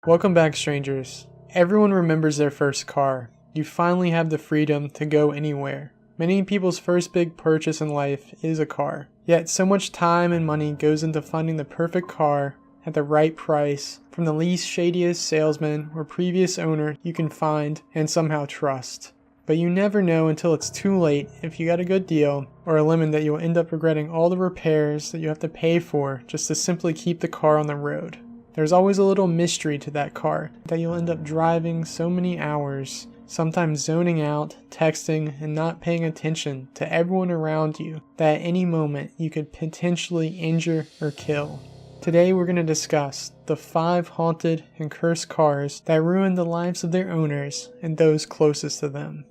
Welcome back, strangers. Everyone remembers their first car. You finally have the freedom to go anywhere. Many people's first big purchase in life is a car. Yet so much time and money goes into finding the perfect car at the right price from the least shadiest salesman or previous owner you can find and somehow trust. But you never know until it's too late if you got a good deal or a lemon that you'll end up regretting all the repairs that you have to pay for just to simply keep the car on the road. There's always a little mystery to that car that you'll end up driving so many hours, sometimes zoning out, texting, and not paying attention to everyone around you that at any moment you could potentially injure or kill. Today we're going to discuss the 5 haunted and cursed cars that ruined the lives of their owners and those closest to them.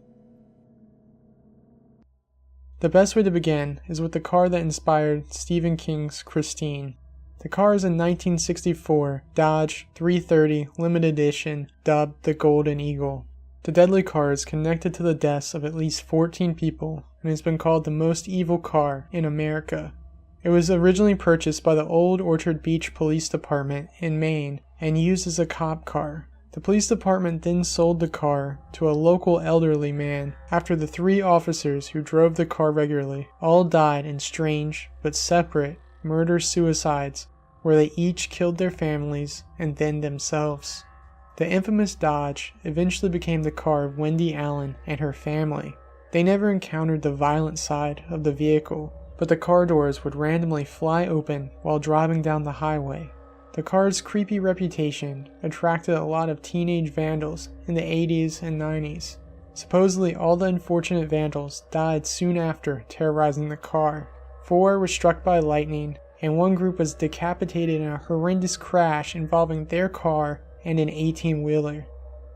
The best way to begin is with the car that inspired Stephen King's Christine. The car is a 1964 Dodge 330 limited edition dubbed the Golden Eagle. The deadly car is connected to the deaths of at least 14 people and has been called the most evil car in America. It was originally purchased by the Old Orchard Beach Police Department in Maine and used as a cop car. The police department then sold the car to a local elderly man after the 3 officers who drove the car regularly all died in strange but separate murder-suicides where they each killed their families and then themselves. The infamous Dodge eventually became the car of Wendy Allen and her family. They never encountered the violent side of the vehicle, but the car doors would randomly fly open while driving down the highway. The car's creepy reputation attracted a lot of teenage vandals in the 80s and 90s. Supposedly all the unfortunate vandals died soon after terrorizing the car. 4 were struck by lightning, and 1 group was decapitated in a horrendous crash involving their car and an 18-wheeler.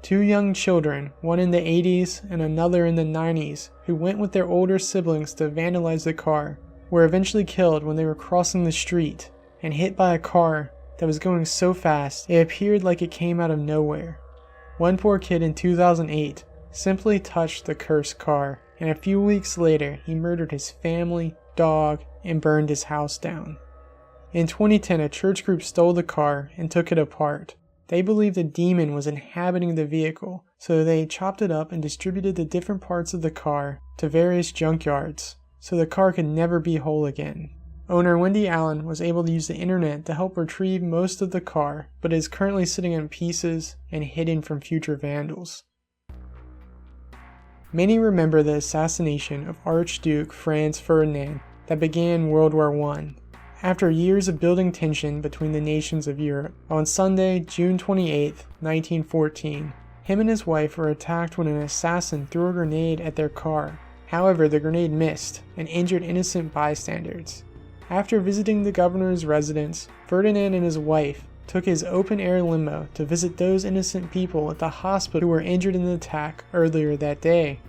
2 young children, one in the 80s and another in the 90s, who went with their older siblings to vandalize the car, were eventually killed when they were crossing the street and hit by a car that was going so fast it appeared like it came out of nowhere. 1 poor kid in 2008 simply touched the cursed car, and a few weeks later he murdered his family, dog, and burned his house down. In 2010, a church group stole the car and took it apart. They believed a demon was inhabiting the vehicle, so they chopped it up and distributed the different parts of the car to various junkyards, so the car could never be whole again. Owner Wendy Allen was able to use the internet to help retrieve most of the car, but is currently sitting in pieces and hidden from future vandals. Many remember the assassination of Archduke Franz Ferdinand that began World War I. After years of building tension between the nations of Europe, on Sunday, June 28, 1914, him and his wife were attacked when an assassin threw a grenade at their car. However, the grenade missed and injured innocent bystanders. After visiting the governor's residence, Ferdinand and his wife took his open-air limo to visit those innocent people at the hospital who were injured in the attack earlier that day.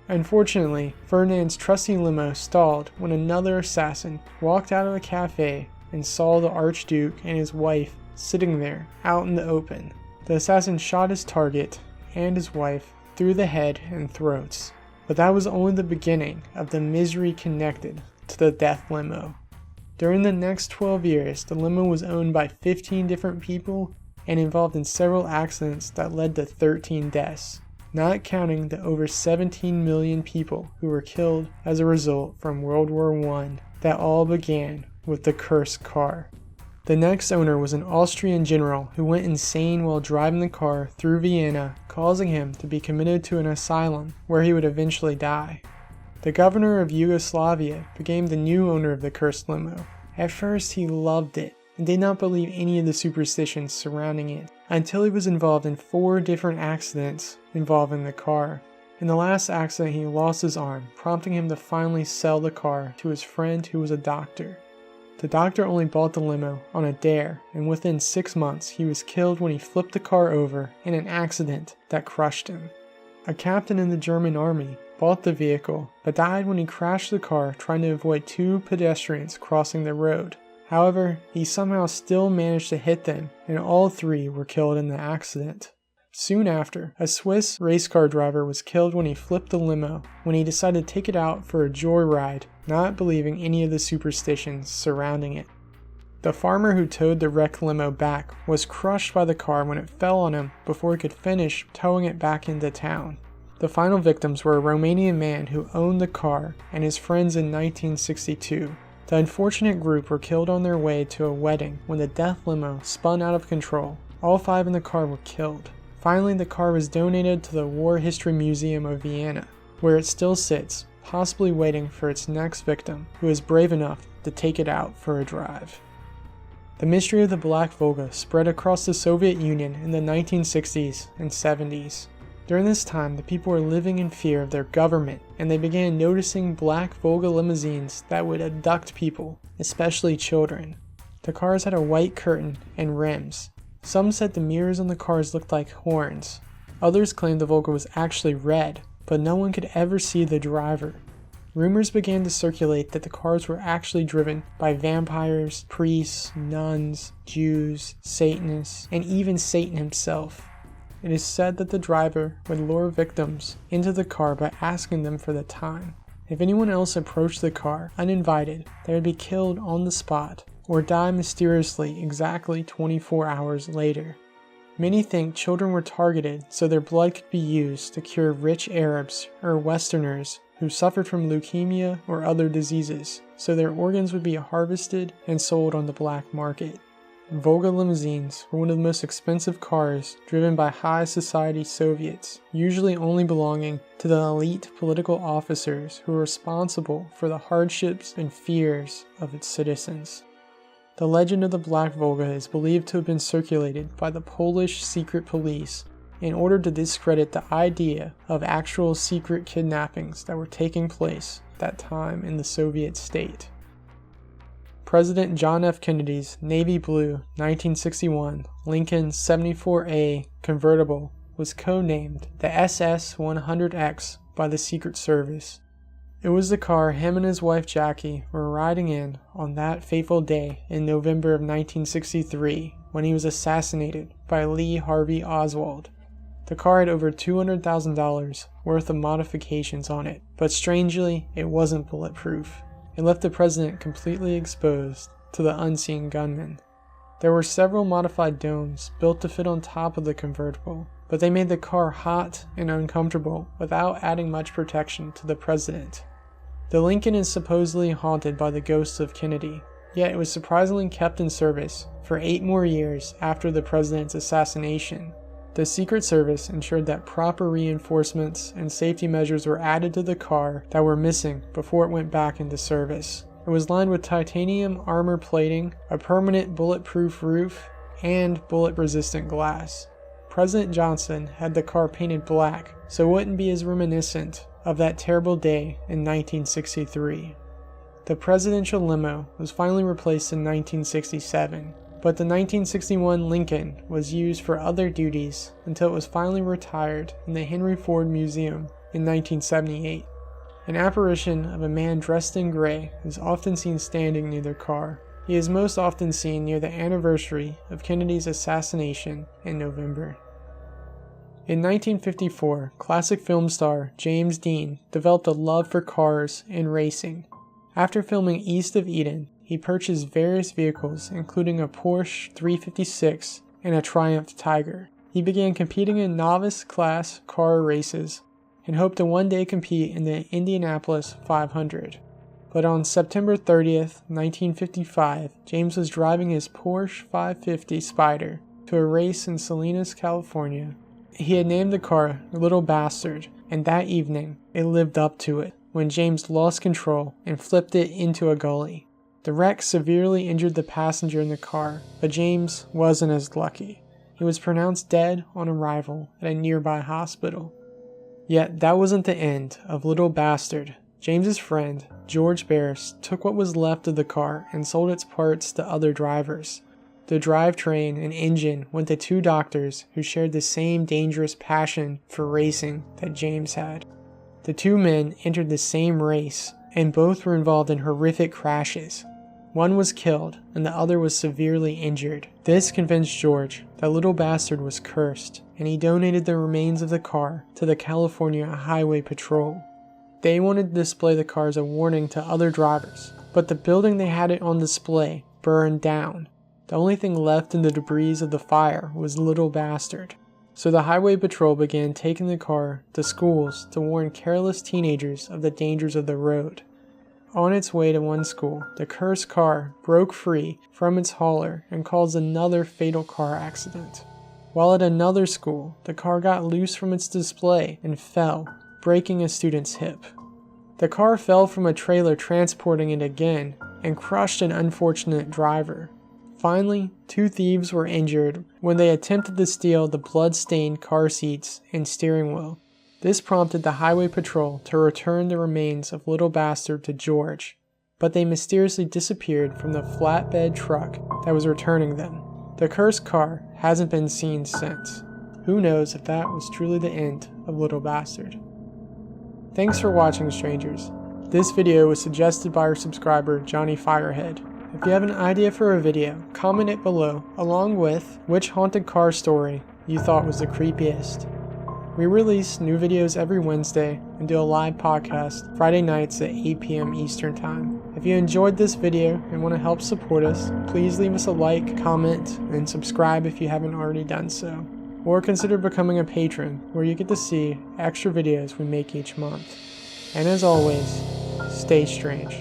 Unfortunately, Ferdinand's trusty limo stalled when another assassin walked out of the cafe and saw the Archduke and his wife sitting there out in the open. The assassin shot his target and his wife through the head and throats. But that was only the beginning of the misery connected to the Death Limo. During the next 12 years, the limo was owned by 15 different people and involved in several accidents that led to 13 deaths, not counting the over 17 million people who were killed as a result from World War I that all began with the cursed car. The next owner was an Austrian general who went insane while driving the car through Vienna, causing him to be committed to an asylum where he would eventually die. The governor of Yugoslavia became the new owner of the cursed limo. At first he loved it and did not believe any of the superstitions surrounding it until he was involved in 4 different accidents involving the car. In the last accident he lost his arm, prompting him to finally sell the car to his friend who was a doctor. The doctor only bought the limo on a dare, and within 6 months he was killed when he flipped the car over in an accident that crushed him. A captain in the German army bought the vehicle, but died when he crashed the car trying to avoid 2 pedestrians crossing the road. However, he somehow still managed to hit them, and all 3 were killed in the accident. Soon after, a Swiss race car driver was killed when he flipped the limo when he decided to take it out for a joyride, not believing any of the superstitions surrounding it. The farmer who towed the wrecked limo back was crushed by the car when it fell on him before he could finish towing it back into town. The final victims were a Romanian man who owned the car and his friends in 1962. The unfortunate group were killed on their way to a wedding when the Death Limo spun out of control. All 5 in the car were killed. Finally, the car was donated to the War History Museum of Vienna, where it still sits, possibly waiting for its next victim, who is brave enough to take it out for a drive. The mystery of the Black Volga spread across the Soviet Union in the 1960s and 70s. During this time, the people were living in fear of their government, and they began noticing Black Volga limousines that would abduct people, especially children. The cars had a white curtain and rims. Some said the mirrors on the cars looked like horns. Others claimed the Volga was actually red, but no one could ever see the driver. Rumors began to circulate that the cars were actually driven by vampires, priests, nuns, Jews, Satanists, and even Satan himself. It is said that the driver would lure victims into the car by asking them for the time. If anyone else approached the car uninvited, they would be killed on the spot or die mysteriously exactly 24 hours later. Many think children were targeted so their blood could be used to cure rich Arabs or Westerners who suffered from leukemia or other diseases, so their organs would be harvested and sold on the black market. Volga limousines were one of the most expensive cars driven by high society Soviets, usually only belonging to the elite political officers who were responsible for the hardships and fears of its citizens. The legend of the Black Volga is believed to have been circulated by the Polish secret police in order to discredit the idea of actual secret kidnappings that were taking place at that time in the Soviet state. President John F. Kennedy's navy blue 1961 Lincoln 74A convertible was codenamed the SS-100X by the Secret Service. It was the car him and his wife Jackie were riding in on that fateful day in November of 1963 when he was assassinated by Lee Harvey Oswald. The car had over $200,000 worth of modifications on it, but strangely, it wasn't bulletproof. It left the president completely exposed to the unseen gunman. There were several modified domes built to fit on top of the convertible, but they made the car hot and uncomfortable without adding much protection to the president. The Lincoln is supposedly haunted by the ghosts of Kennedy, yet it was surprisingly kept in service for 8 more years after the president's assassination. The Secret Service ensured that proper reinforcements and safety measures were added to the car that were missing before it went back into service. It was lined with titanium armor plating, a permanent bulletproof roof, and bullet-resistant glass. President Johnson had the car painted black so it wouldn't be as reminiscent of that terrible day in 1963. The presidential limo was finally replaced in 1967. But the 1961 Lincoln was used for other duties until it was finally retired in the Henry Ford Museum in 1978. An apparition of a man dressed in gray is often seen standing near the car. He is most often seen near the anniversary of Kennedy's assassination in November. In 1954, classic film star James Dean developed a love for cars and racing. After filming East of Eden, he purchased various vehicles including a Porsche 356 and a Triumph Tiger. He began competing in novice class car races and hoped to one day compete in the Indianapolis 500. But on September 30th, 1955, James was driving his Porsche 550 Spyder to a race in Salinas, California. He had named the car Little Bastard, and that evening it lived up to it when James lost control and flipped it into a gully. The wreck severely injured the passenger in the car, but James wasn't as lucky. He was pronounced dead on arrival at a nearby hospital. Yet that wasn't the end of Little Bastard. James's friend, George Barris, took what was left of the car and sold its parts to other drivers. The drivetrain and engine went to 2 doctors who shared the same dangerous passion for racing that James had. The 2 men entered the same race, and both were involved in horrific crashes. One was killed, and the other was severely injured. This convinced George that Little Bastard was cursed, and he donated the remains of the car to the California Highway Patrol. They wanted to display the car as a warning to other drivers, but the building they had it on display burned down. The only thing left in the debris of the fire was Little Bastard. So the highway patrol began taking the car to schools to warn careless teenagers of the dangers of the road. On its way to one school, the cursed car broke free from its hauler and caused another fatal car accident. While at another school, the car got loose from its display and fell, breaking a student's hip. The car fell from a trailer transporting it again and crushed an unfortunate driver. Finally, 2 thieves were injured when they attempted to steal the blood-stained car seats and steering wheel. This prompted the highway patrol to return the remains of Little Bastard to George, but they mysteriously disappeared from the flatbed truck that was returning them. The cursed car hasn't been seen since. Who knows if that was truly the end of Little Bastard. Thanks for watching, strangers. This video was suggested by our subscriber, Johnny Firehead. If you have an idea for a video, comment it below, along with which haunted car story you thought was the creepiest. We release new videos every Wednesday and do a live podcast Friday nights at 8 p.m. Eastern Time. If you enjoyed this video and want to help support us, please leave us a like, comment, and subscribe if you haven't already done so. Or consider becoming a patron, where you get to see extra videos we make each month. And as always, stay strange.